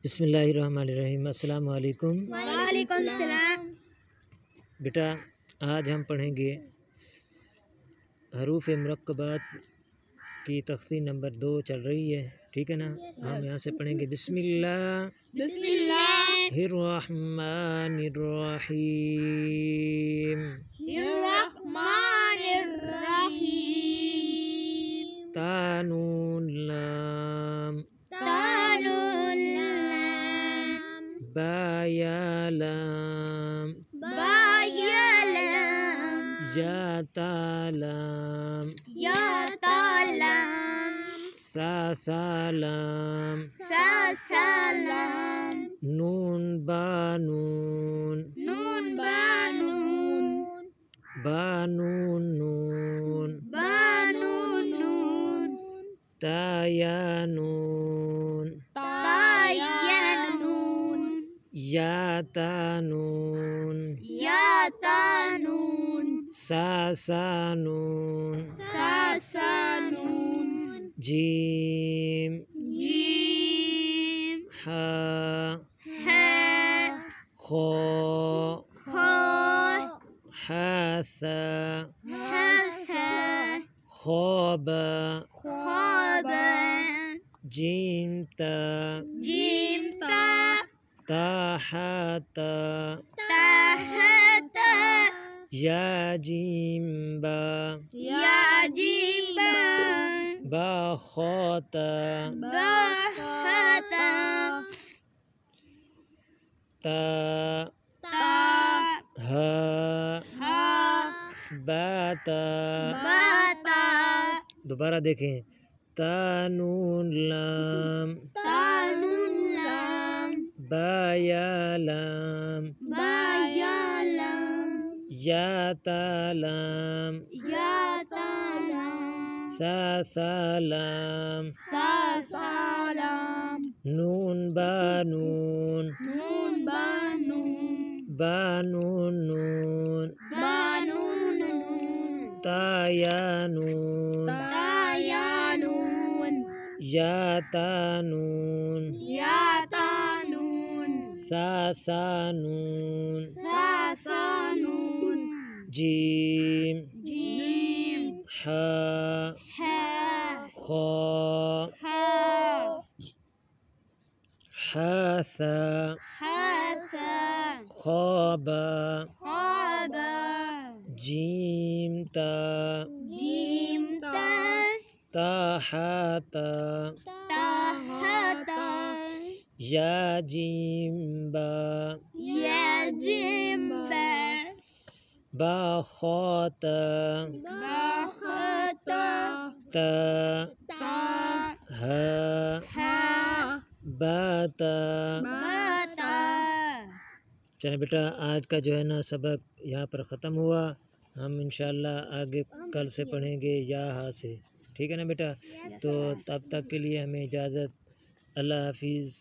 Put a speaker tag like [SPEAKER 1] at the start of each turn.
[SPEAKER 1] बिस्मिल्लाहिर्रहमानिर्रहीम। अस्सलाम वालेकुम।
[SPEAKER 2] वालेकुम सलाम।
[SPEAKER 1] बेटा आज हम पढ़ेंगे हरूफ मुरक्कबात की तख्ती नंबर 2 चल रही है, ठीक है ना। हम यहाँ से पढ़ेंगे बिस्मिल्लाहिर्रहमानिर्रहीम। ता नून लाम बा या लाम या ता लाम सा लाम नून बा नून ता या नून या ता नून सा नून जीम हा खो हा सा خوب جيم تا تحت يا جيم با با خوتا تا ها बाता। दोबारा देखें, ता नून लाम बा या लाम या ता लाम सा लाम नून बा नून ता या नून या ता नून सा नून जीम हा खो हा सा خوब जीम ता तहत या जीम बा खोता ता हा बाता। चलो बेटा, आज का जो है ना सबक यहाँ पर ख़त्म हुआ। हम इंशाल्लाह आगे कल से पढ़ेंगे या हा से, ठीक है ना बेटा। तो तब तक के लिए हमें इजाज़त। अल्लाह हाफिज़।